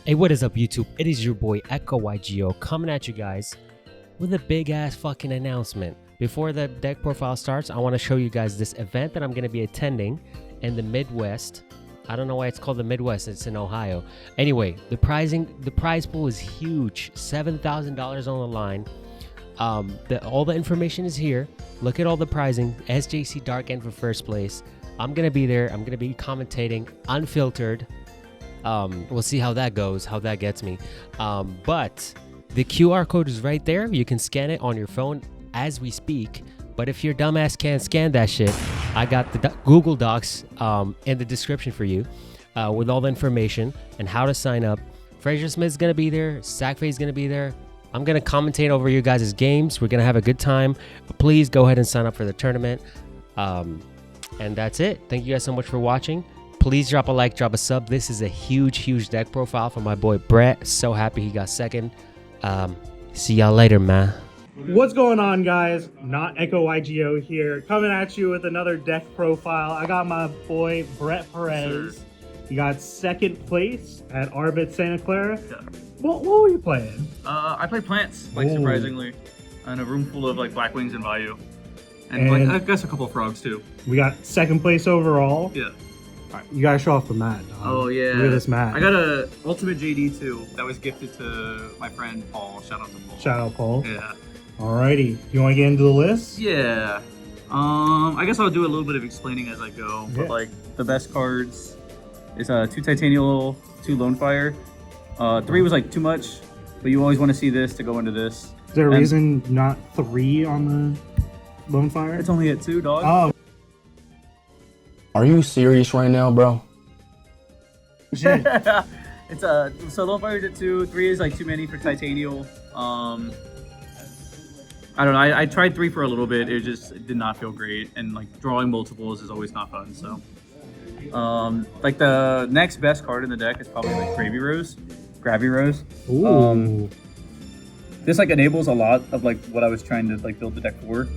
Hey, what is up, YouTube? It is your boy echo-YGO coming at you guys with a big ass fucking announcement. Before the deck profile starts, I want to show you guys this event that I'm going to be attending in the Midwest. I don't know why it's called the Midwest. It's in Ohio. Anyway, the prize pool is huge. $7,000 on the line. All the information is here. Look at all the prizing. SJC Dark End for first place. I'm going to be there. I'm going to be commentating unfiltered. We'll see how that goes, how that gets me. But the QR code is right there. You can scan it on your phone as we speak. But if your dumbass can't scan that shit, I got the Google Docs in the description for you with all the information and how to sign up. Fraser Smith's going to be there. Sackface's going to be there. I'm going to commentate over you guys' games. We're going to have a good time. But please go ahead and sign up for the tournament. And that's it. Thank you guys so much for watching. Please drop a like, drop a sub. This is a huge deck profile for my boy Brett. So happy he got second. See y'all later, man. What's going on, guys? Not echo-YGO here, coming at you with another deck profile. I got my boy Brett Perez. He got second place at RBET Santa Clara. Yeah. What were you playing? I play plants, like, surprisingly, in a room full of like Blackwings and Vayu, and like I guess a couple of frogs too. We got second place overall. Yeah. All right, you gotta show off the mat, dog. Oh yeah. Look at this mat. I got a Ultimate JD too that was gifted to my friend Paul. Shout out to Paul. Shout out, Paul. Yeah. Alrighty, you want to get into the list? Yeah. I guess I'll do a little bit of explaining as I go. Yeah. But like the best cards is 2 Titanial, 2 Lone Fire. 3 was like too much, but you always want to see this to go into this. Is there a reason not 3 on the Lone Fire? It's only at 2, dog. Oh. Are you serious right now, bro? Shit. It's so Lone Fire's at 2, 3 is like too many for Titanial. I don't know. I tried 3 for a little bit. It did not feel great, and like drawing multiples is always not fun. So, like the next best card in the deck is probably like Gravy Rose. Ooh. This like enables a lot of like what I was trying to like build the deck for.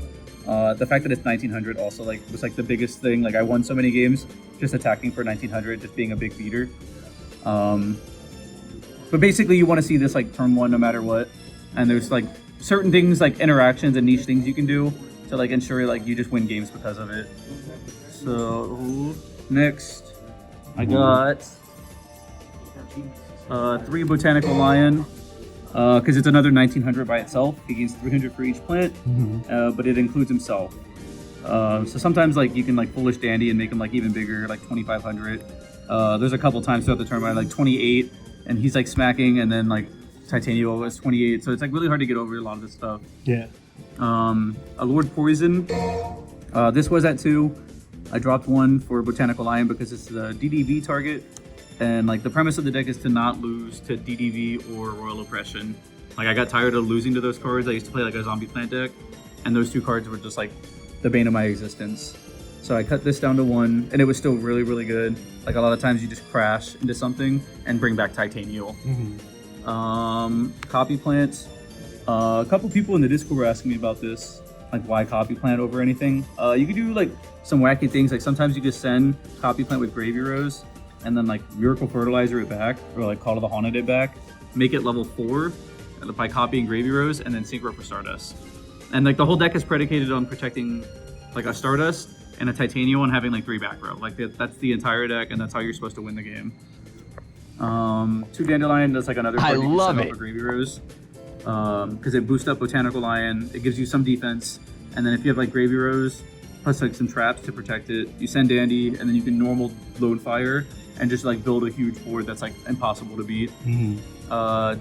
The fact that it's 1900 also like was like the biggest thing. Like I won so many games just attacking for 1900, just being a big beater. But basically you want to see this like turn 1 no matter what, and there's like certain things like interactions and niche things you can do to like ensure like you just win games because of it. So next I got 3 Botanical Lion, because it's another 1900 by itself. He gains 300 for each plant, but it includes himself. So sometimes like you can like Foolish Dandy and make him like even bigger, like 2500. There's a couple times throughout the tournament like 28, and he's like smacking, and then like Titanium was 28, so it's like really hard to get over a lot of this stuff. Yeah. Allured Poison. This was at 2. I dropped 1 for Botanical Lion because it's the DDV target, and like the premise of the deck is to not lose to DDV or Royal Oppression. Like I got tired of losing to those cards. I used to play like a zombie plant deck, and those 2 cards were just like the bane of my existence. So I cut this down to 1, and it was still really good. Like a lot of times you just crash into something and bring back Titanial. Copy plant. A couple people in the Discord were asking me about this, like why copy plant over anything. You could do like some wacky things, like sometimes you just send copy plant with Gravy Rose and then like Miracle Fertilizer it back, or like Call of the Haunted it back, make it level 4 by copying Gravy Rose, and then Synchro for Stardust. And like the whole deck is predicated on protecting like a Stardust and a Titanium and having like 3 back row. Like that's the entire deck, and that's how you're supposed to win the game. 2 Dandelion does like another card you can send off for Gravy Rose, because it boosts up Botanical Lion. It gives you some defense, and then if you have like Gravy Rose plus like some traps to protect it, you send Dandy, and then you can normal Lone Fire and just like build a huge board that's like impossible to beat.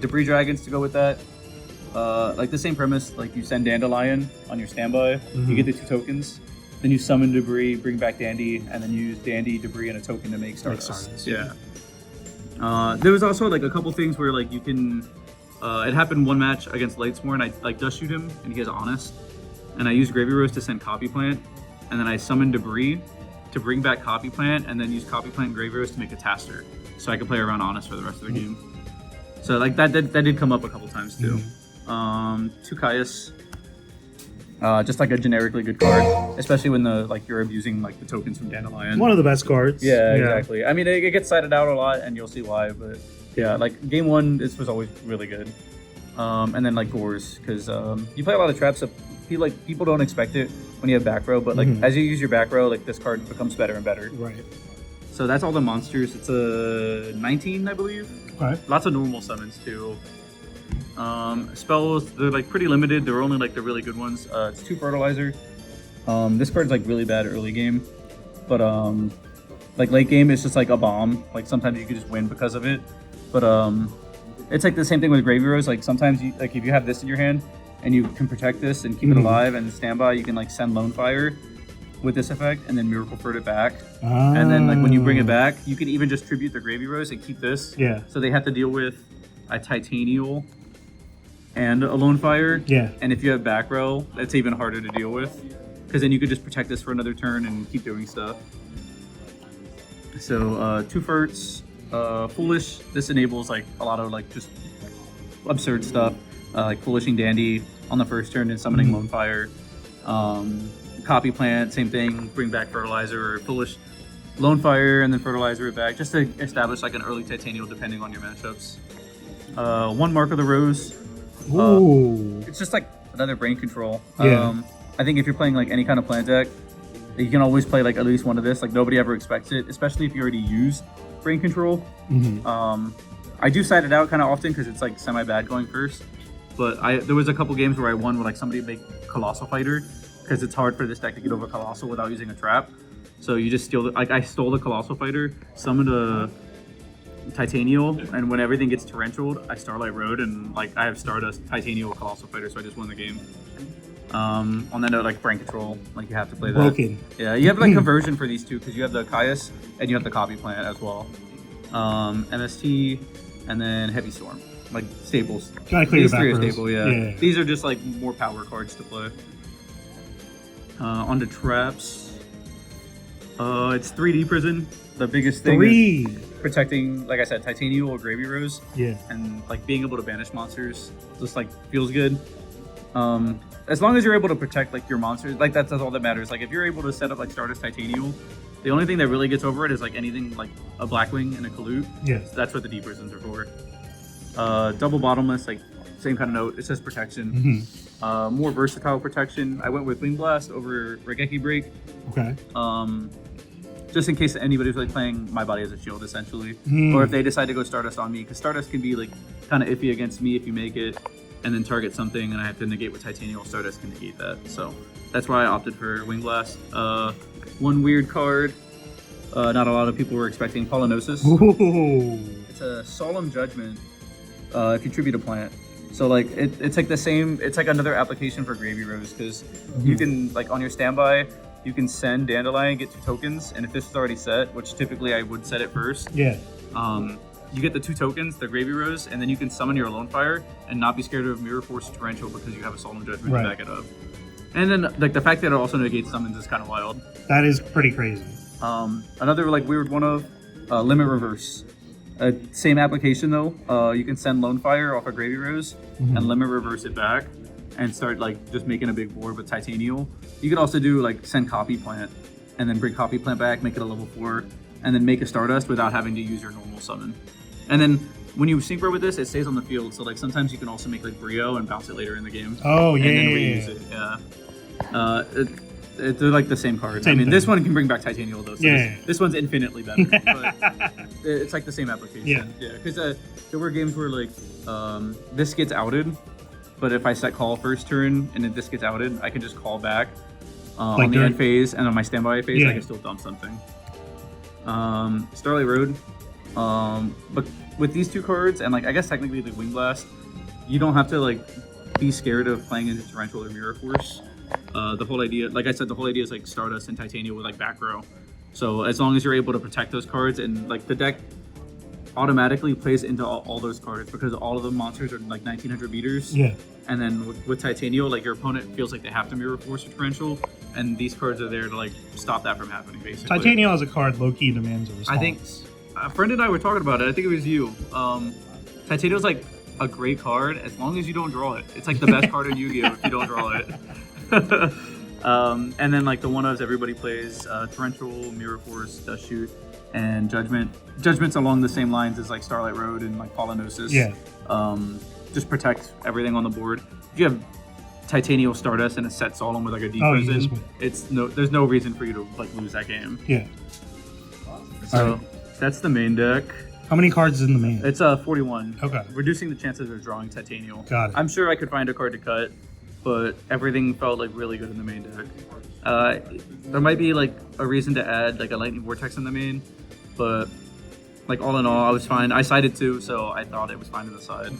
Debris Dragons to go with that. Like the same premise, like you send Dandelion on your standby, you get the 2 tokens, then you summon Debris, bring back Dandy, and then use Dandy, Debris, and a token to make Stardust. Yeah. There was also like a couple things where like you can, it happened one match against Lightsworn, I like dust shoot him and he has Honest, and I used Gravy Rose to send Copy Plant, and then I summoned Debris to bring back Copy Plant, and then use Copy Plant and Gravy Rose to make a Taster, so I could play around Honest for the rest of the game. So like that did come up a couple times too. 2 Caius. Just like a generically good card, especially when you're abusing like the tokens from Dandelion. One of the best cards. Yeah, exactly. I mean, it gets sided out a lot, and you'll see why. But Yeah, like game one, this was always really good. And then like Gores, because you play a lot of traps, so people don't expect it when you have back row, but like as you use your back row, like this card becomes better and better. Right. So that's all the monsters. It's a 19, I believe. Okay. Lots of normal summons too. Spells, they're like pretty limited. They're only like the really good ones. It's 2 fertilizer. This card's like really bad early game, but like late game it's just like a bomb. Like sometimes you can just win because of it. But it's like the same thing with Gravy Rose. Like sometimes you like if you have this in your hand and you can protect this and keep it alive and standby, you can like send Lone Fire with this effect and then Miracle Fruit it back. And then like when you bring it back, you can even just tribute the Gravy Rose and keep this. Yeah. So they have to deal with a Titanial and a Lone Fire. Yeah. And if you have back row, it's even harder to deal with because then you could just protect this for another turn and keep doing stuff. So 2 Ferts, Foolish. This enables like a lot of like just absurd stuff, like Foolishing Dandy on the first turn and summoning Lone Fire. Copy Plant, same thing, bring back Fertilizer, or Foolish Lone Fire and then Fertilizer it back, just to establish like an early Titanial depending on your matchups. 1 Mark of the Rose. Ooh. It's just like another brain control. Yeah. I think if you're playing like any kind of plant deck, you can always play like at least one of this. Like nobody ever expects it, especially if you already use brain control. I do side it out kind of often because it's like semi-bad going first. But there was a couple games where I won with like somebody make Colossal Fighter because it's hard for this deck to get over Colossal without using a trap. So you just steal like I stole the Colossal Fighter, summoned a Titanial, and when everything gets torrential, I Starlight Road and like I have Stardust, Titanial, Colossal Fighter, so I just won the game. On that note, like brain control, like you have to play that. Broken. Yeah, you have like conversion for these two because you have the Caius and you have the Copy Plant as well. MST and then Heavy Storm, like staples. Trying to clear These your three are back rows. staple, yeah. These are just like more power cards to play. On to traps. It's 3D Prison. The biggest thing is protecting, like I said, Titanial or Gravy Rose. Yeah. And like being able to banish monsters just like feels good. As long as you're able to protect like your monsters, like that's all that matters. Like if you're able to set up like Stardust Titanial, the only thing that really gets over it is like anything like a Blackwing and a Kalute. Yes. So that's what the deep prisons are for. Double Bottomless, like same kind of note. It says protection. More versatile protection. I went with Wing Blast over Regeki Break. Okay. Just in case anybody's like playing my body as a shield, essentially, or if they decide to go Stardust on me, because Stardust can be like kind of iffy against me if you make it, and then target something, and I have to negate with Titanial. Stardust can negate that, so that's why I opted for Wing Blast. One weird card, not a lot of people were expecting, Polynosis. Ooh. It's a Solemn Judgment. If you tribute a plant, so like it's like the same. It's like another application for Gravy Rose because you can like on your standby. You can send Dandelion, get 2 tokens, and if this is already set, which typically I would set it first, Yeah. you get the 2 tokens, the Gravy Rose, and then you can summon your Lone Fire and not be scared of Mirror Force Torrential because you have a Solemn Judgment to back it up. And then like the fact that it also negates summons is kind of wild. That is pretty crazy. Another like weird one of Limit Reverse. Same application though. You can send Lone Fire off a Gravy Rose and Limit Reverse it back and start like just making a big board with Titanial. You could also do like send Copy Plant and then bring Copy Plant back, make it a level 4, and then make a Stardust without having to use your normal summon. And then when you synchro with this, it stays on the field. So like sometimes you can also make like Brio and bounce it later in the game. Oh yeah. And then reuse it. Yeah. They're like the same cards. Same thing. This one can bring back Titanial though. So Yeah. this one's infinitely better. But it's like the same application. Yeah. Yeah. Because there were games where like this gets outed, but if I set call first turn and then this gets outed, I can just call back Like on the end phase, and on my standby phase, Yeah. I can still dump something. Starlight Road. But with these 2 cards, and like I guess technically the Wing Blast, you don't have to like be scared of playing into Torrential or Mirror Force. The whole idea, like I said, the whole idea is like Stardust and Titanium with like back row. So as long as you're able to protect those cards, and like the deck automatically plays into all those cards because all of the monsters are like 1900 meters. Yeah. And then with Titanial, like your opponent feels like they have to Mirror Force or Torrential, and these cards are there to like stop that from happening, basically. Titanial as a card low-key demands a response. I think a friend and I were talking about it. I think it was you. Titanial's like a great card as long as you don't draw it. It's like the best card in Yu-Gi-Oh! If you don't draw it. And then like the one-ofs everybody plays, Torrential, Mirror Force, Dust Shoot. and Judgment. Judgment's along the same lines as like Starlight Road and like Polynosis. Yeah. Just protect everything on the board. If you have Titanial Stardust and a set Solemn with like a deep prison, there's no reason for you to like lose that game. Yeah. So that's the main deck. How many cards is in the main? It's 41. Okay. Reducing the chances of drawing Titanial. Got it. I'm sure I could find a card to cut, but everything felt like really good in the main deck. There might be like a reason to add like a Lightning Vortex in the main, but like all in all, I was fine. I sided too, so I thought it was fine to the side.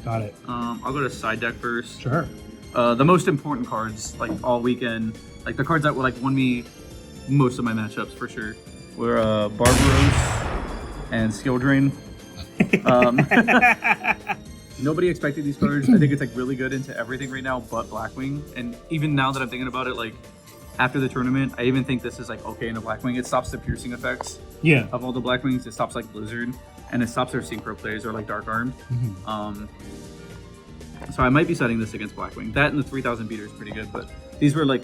Got it. I'll go to side deck first. Sure. The most important cards, like all weekend, like the cards that were like won me most of my matchups for sure, were Barbaros and Skill Drain. Nobody expected these cards. I think it's like really good into everything right now but Blackwing. And even now that I'm thinking about it, like after the tournament, I even think this is like okay in a Blackwing. It stops the piercing effects of all the Blackwings. It stops like Blizzard, and it stops their Synchro plays or like Dark Armed. So I might be setting this against Blackwing. That and the 3000 beater is pretty good, but these were like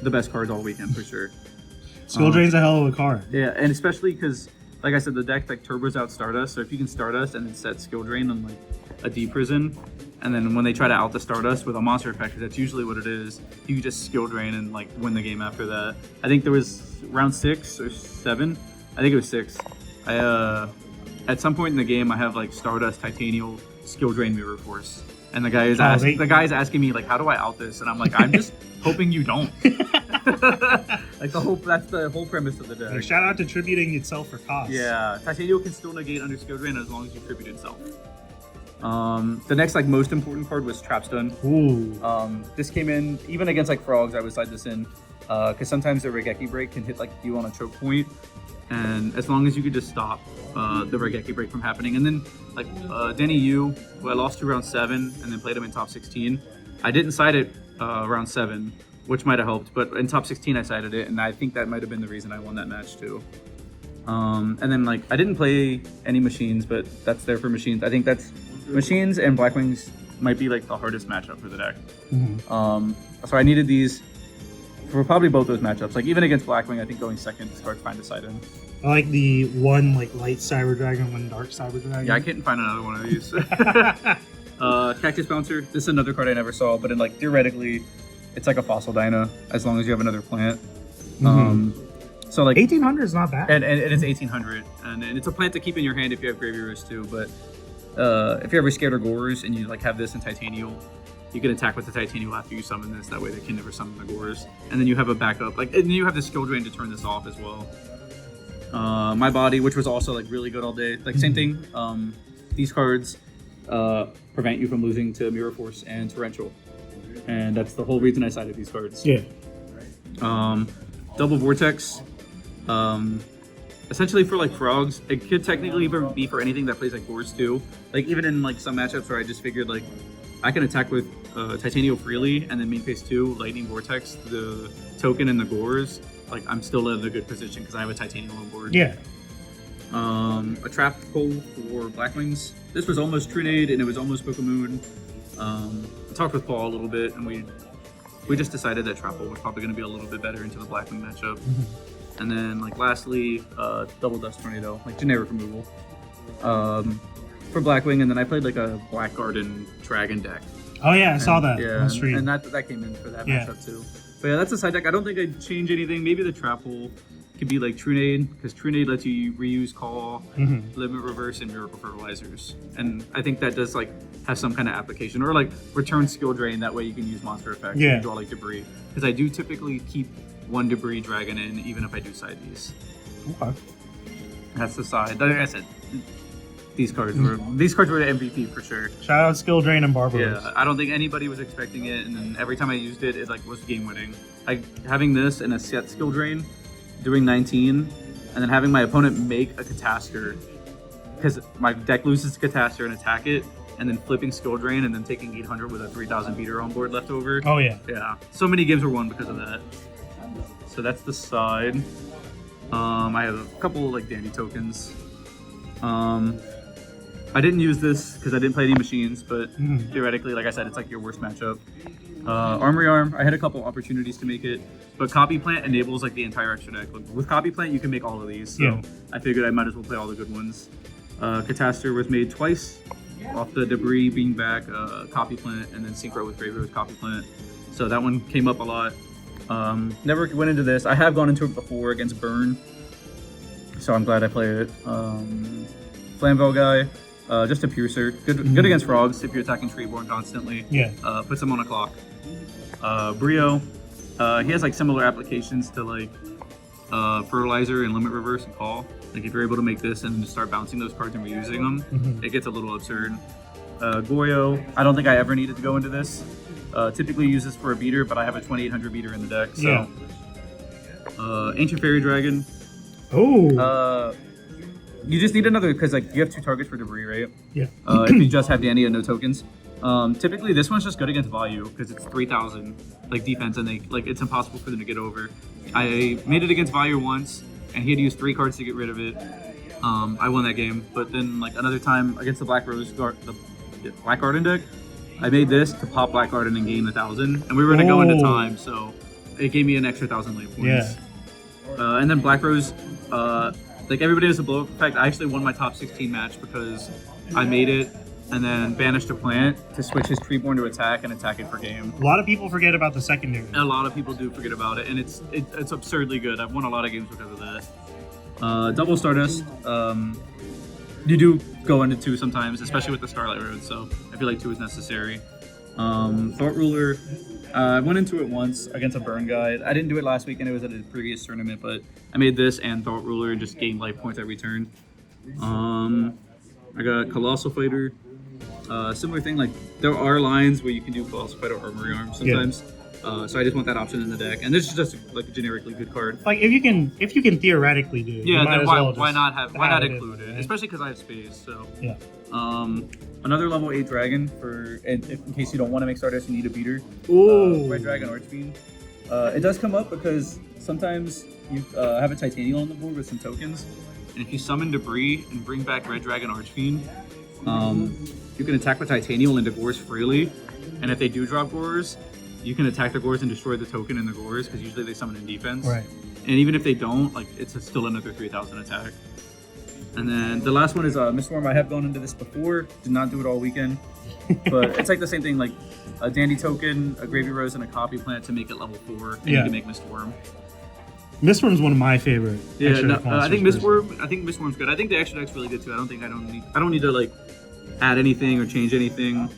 the best cards all weekend for sure. Skill Drain's a hell of a card. Yeah, and especially because, like I said, the deck like turbos out Stardust. So if you can Stardust and then set Skill Drain on like a D prison, and then when they try to out the Stardust with a monster effect, 'cause that's usually what it is, you can just Skill Drain and like win the game after that. I think there was round 6 or 7. I think it was 6. At some point in the game, I have like Stardust, Titanial, Skill Drain, Mirror Force. And the guy is asking me like, how do I out this? And I'm like, I'm just hoping you don't. Like that's the whole premise of the deck. Shout out to tributing itself for cost. Yeah, Titanial can still negate under Skill Drain as long as you tribute itself. The next like most important card was Trapstun. Ooh. This came in even against like Frogs. I would slide this in because sometimes the Regeki break can hit like you on a choke point, and as long as you could just stop the Regeki break from happening. And then like Denny Yu, who I lost to round 7 and then played him in top 16. I didn't side it round 7, which might have helped, but in top 16 I sided it, and I think that might have been the reason I won that match too. And then like I didn't play any machines, but that's there for machines. I think that's machines and Blackwings might be like the hardest matchup for the deck. So I needed these for probably both those matchups. Like even against Blackwing, I think going second this card's fine to side in. I like the one like light Cyber Dragon, one dark Cyber Dragon. Yeah, I couldn't find another one of these. Cactus Bouncer. This is another card I never saw, but in like theoretically, it's like a Fossil Dyna as long as you have another plant. So like 1800 is not bad, and it is 1800, and it's a plant to keep in your hand if you have Gravy Rose too. But if you're ever scared of Gores and you like have this in Titanial, you can attack with the Titanial after you summon this. That way they can never summon the Gores, and then you have a backup. Like and then you have the Skill Drain to turn this off as well. My Body, which was also like really good all day. Like same thing. These cards prevent you from losing to Mirror Force and Torrential, and that's the whole reason I sided these cards. Yeah. Double Vortex. Essentially for like Frogs, it could technically even be for anything that plays like Gores too. Like even in like some matchups where I just figured like I can attack with Titanial freely and then main phase 2 Lightning Vortex the token and the Gores. Like I'm still in a good position because I have a Titanial on board. Yeah. A Trap Pull for Blackwings. This was almost Trinade and it was almost Pokemoon. I talked with Paul a little bit and we just decided that Trap Pull was probably going to be a little bit better into the Blackwing matchup. And then like lastly, Double Dust Tornado, like generic removal for Blackwing. And then I played like a Black Garden Dragon deck. Oh yeah, I saw that Yeah, on stream. and that came in for that matchup too. But yeah, that's a side deck. I don't think I'd change anything. Maybe the Trap Hole could be like Trunade, because Trunade lets you reuse Call, Limit Reverse, and Miracle Fertilizers. And I think that does like have some kind of application. Or like return Skill Drain, that way you can use monster effects and draw like debris. Because I do typically keep one debris dragon in, even if I do side these. Okay. That's the side. Like I said, these cards were the MVP for sure. Shout out Skill Drain and Barbaros. Yeah, I don't think anybody was expecting it, and then every time I used it, it like was game winning. Like having this and a set Skill Drain, doing 19, and then having my opponent make a Catastor, because my deck loses Catastor and attack it, and then flipping Skill Drain and then taking 800 with a 3000 beater on board left over. Oh yeah. Yeah, so many games were won because of that. So that's the side. I have a couple like dandy tokens. I didn't use this because I didn't play any machines, but theoretically, like I said, it's like your worst matchup. Armory Arm, I had a couple opportunities to make it, but Copy Plant enables like the entire extra deck. With Copy Plant, you can make all of these, so I figured I might as well play all the good ones. Catastor was made twice, off the Debris, Being Back, Copy Plant, and then Synchro with Graveyard with Copy Plant. So that one came up a lot. Never went into this. I have gone into it before against Burn, so I'm glad I played it. Flamvel Guy, just a Piercer. Good against Frogs if you're attacking Treeborn constantly. Yeah. Puts them on a clock. Brio, he has like similar applications to like Fertilizer and Limit Reverse and Call. Like if you're able to make this and just start bouncing those cards and reusing them, it gets a little absurd. Goyo, I don't think I ever needed to go into this. Typically use this for a beater, but I have a 2800 beater in the deck. So, Ancient Fairy Dragon. Oh. You just need another, because like you have 2 targets for Debris, right? Yeah. If you just have Danny and no tokens. Typically this one's just good against Vayu because it's 3000 like defense and they like it's impossible for them to get over. I made it against Vayu once and he had to use 3 cards to get rid of it. I won that game, but then like another time against the Black Black Garden deck, I made this to pop Black Garden and gain 1000, and we were gonna go into time, so it gave me an extra 1000 lane points. Yeah. And then Black Rose, like everybody has a blow up effect. I actually won my top 16 match because I made it and then banished a plant to switch his Treeborn to attack and attack it for game. A lot of people forget about the secondary. A lot of people do forget about it, and it's absurdly good. I've won a lot of games because of that. Double Stardust. You do go into 2 sometimes, especially with the Starlight Road, so I feel like 2 is necessary. Thought Ruler, I went into it once against a Burn guy. I didn't do it last weekend, it was at a previous tournament, but I made this and Thought Ruler and just gained life points every turn. I got Colossal Fighter. Similar thing, like there are lines where you can do Colossal Fighter Armory Arm sometimes. So I just want that option in the deck, and this is just like a generically good card. Like if you can theoretically do it, yeah, then why not include it? Right? Especially because I have space. So yeah. Another level 8 dragon for in case you don't want to make Stardust, you need a beater. Ooh. Red Dragon Archfiend. It does come up because sometimes you have a Titanial on the board with some tokens, and if you summon Debris and bring back Red Dragon Archfiend, you can attack with Titanial into Gores freely, and if they do drop Gores, you can attack the Gores and destroy the token in the Gores because usually they summon in defense. Right. And even if they don't, like it's still another 3000 attack. And then the last one is Mistworm. I have gone into this before, did not do it all weekend, but it's like the same thing, like a Dandy token, a Gravy Rose, and a Copy Plant to make it level 4, and you can make Mistworm. Mistworm's one of my favorite. Yeah, no, I think Mistworm's good. I think the extra deck's really good too. I don't need to like add anything or change anything.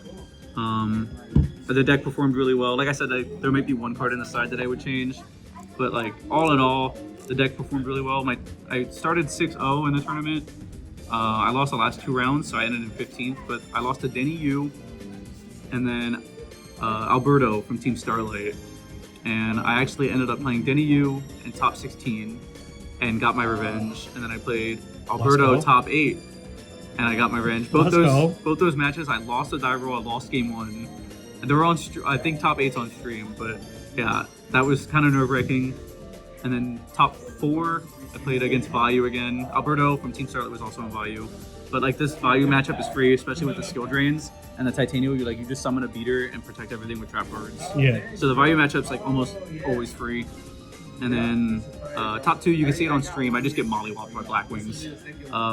The deck performed really well. Like I said, there might be one card in the side that I would change, but like all in all, the deck performed really well. I started 6-0 in the tournament. I lost the last 2 rounds, so I ended in 15th, but I lost to Denny Yu and then Alberto from Team Starlight. And I actually ended up playing Denny Yu in top 16 and got my revenge. And then I played Alberto top 8 and I got my revenge. Both those matches, I lost a die roll, I lost game 1. And they were on, I think top 8's on stream, but yeah, that was kind of nerve-wracking. And then top 4, I played against Vayu again. Alberto from Team Starlight was also on Vayu. But like this Vayu matchup is free, especially with the skill drains. And the Titanial, you just summon a beater and protect everything with trap cards. Yeah. So the Vayu matchup's like almost always free. And then top 2, you can see it on stream. I just get mollywopped by Black Wings.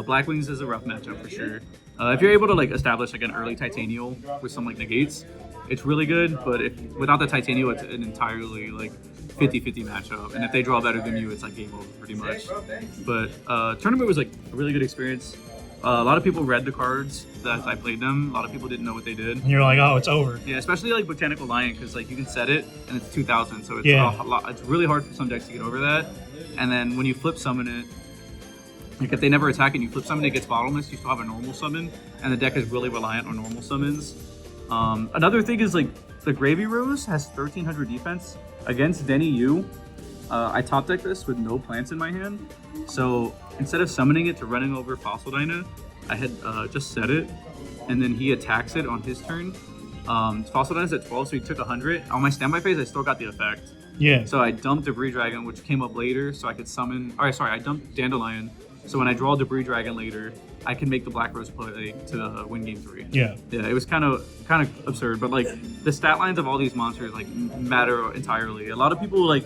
Black Wings is a rough matchup for sure. If you're able to like establish like an early Titanial with some like negates, it's really good. But without the Titanial, it's an entirely like 50-50 matchup. And if they draw better than you, it's like game over pretty much. But tournament was like a really good experience. A lot of people read the cards that I played them. A lot of people didn't know what they did. And you're like, oh, it's over. Yeah, especially like Botanical Lion, because like you can set it and it's 2000, so it's a lot. It's really hard for some decks to get over that. And then when you flip summon it, like if they never attack and you flip summon it, gets bottomless, you still have a normal summon, and the deck is really reliant on normal summons. Another thing is like the Gravy Rose has 1300 defense against Denny Yu. I top deck this with no plants in my hand, so instead of summoning it to running over Fossil Dyna, I had just set it, and then he attacks it on his turn. Fossil Dyna's at 12, so he took 100. On my standby phase, I still got the effect. Yeah. So I dumped Debris Dragon, which came up later, so I could summon. I dumped Dandelion, so when I draw Debris Dragon later, I can make the Black Rose play to win game 3. Yeah. Yeah, it was kind of absurd, but like the stat lines of all these monsters like matter entirely. A lot of people like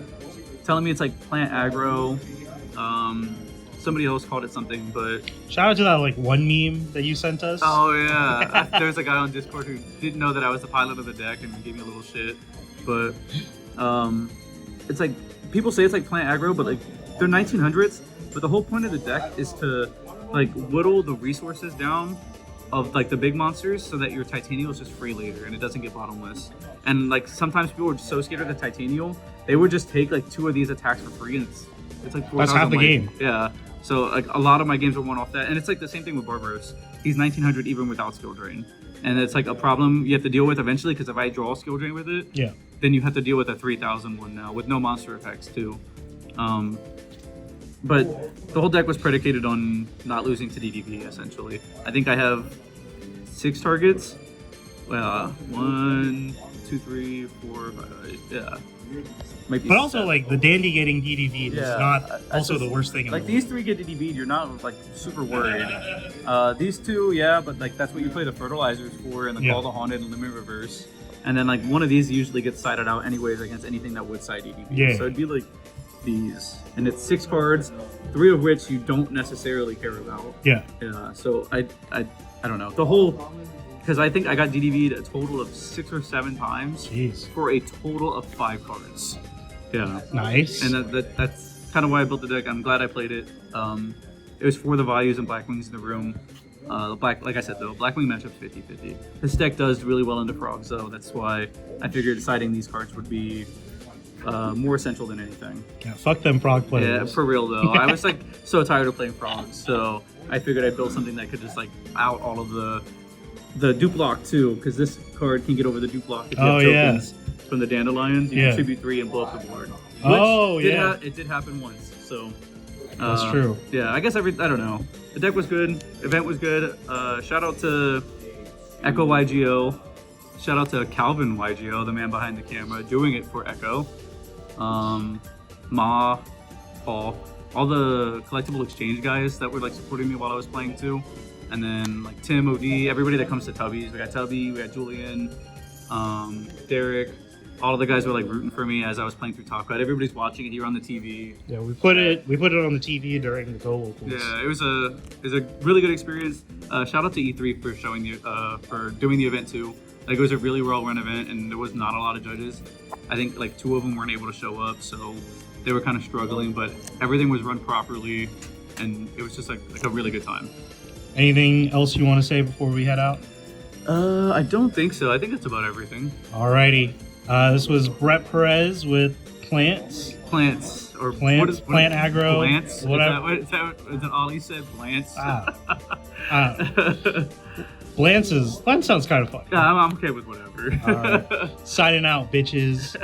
telling me it's like plant aggro. Somebody else called it something, but Shout out to that like one meme that you sent us. oh yeah, there's a guy on Discord who didn't know that I was the pilot of the deck and gave me a little shit. But it's like people say it's like plant aggro, but like they're 1900s. But the whole point of the deck is to like whittle the resources down of like the big monsters so that your Titanial is just free later and it doesn't get bottomless. And like sometimes people are so scared of the Titanial, they would just take like 2 of these attacks for free, and it's like 4,000. That's half the life. game. Yeah. So like a lot of my games are won off that, and it's like the same thing with Barbaros. He's 1900 even without skill drain, and it's like a problem you have to deal with eventually because if I draw skill drain with it, Yeah. then you have to deal with a 3,000 one now with no monster effects too. But the whole deck was predicated on not losing to DDV essentially. I think I have 6 targets. 1, 2, 3, 4, 5. Yeah. Might be But also 7. like the Dandy getting DDV is Yeah, not also just- the worst thing in like the these 3 get DDV'd, you're not like super worried. These 2, yeah, but like that's what you play the fertilizers for, and the Yeah. Call the Haunted and Limit Reverse. And then like one of these usually gets sided out anyways against anything that would side DDV. Yeah. So it'd be like these, and it's 6 cards, 3 of which you don't necessarily care about. Yeah. Yeah. So I don't know the whole, because I think I got DDV'd a total of 6 or 7 times Jeez. for a total of 5 cards. Yeah. Nice. And that's kind of why I built the deck. I'm glad I played it. It was for the values and Blackwings in the room. Like I said though, Blackwing matchup 50-50. This deck does really well into frogs, so that's why I figured deciding these cards would be more essential than anything. Yeah, fuck them frog players. Yeah, for real though. I was like so tired of playing frogs, so I figured I'd build something that could just like out all of the dupe lock too, because this card can get over the dupe lock if you have tokens from the dandelions. You contribute 3 and blow up the board. It did happen once, so That's true. yeah, I guess I don't know. The deck was good, event was good. Shout out to echo-YGO. Shout out to Calvin YGO, the man behind the camera, doing it for Echo. Ma, Paul, all the collectible exchange guys that were like supporting me while I was playing too. And then like Tim, OD, everybody that comes to Tubbies. We got Tubby, we got Julian, Derek. All of the guys were like rooting for me as I was playing through Top Cut. Everybody's watching it here on the TV. Yeah, we put it on the TV during the Go Locals. Yeah, it was a really good experience. Shout out to E3 for showing for doing the event too. Like it was a really well run event, and there was not a lot of judges. I think like 2 of them weren't able to show up, so they were kind of struggling. But everything was run properly, and it was just like a really good time. Anything else you want to say before we head out? I don't think so. I think that's about everything. Alrighty. This was Brett Perez with Plants. Plants or Plants, plant aggro, Plants. whatever. Is that all he said? Plants. Plants sounds kind of fun. Yeah, I'm okay with whatever. All right. Signing out, bitches.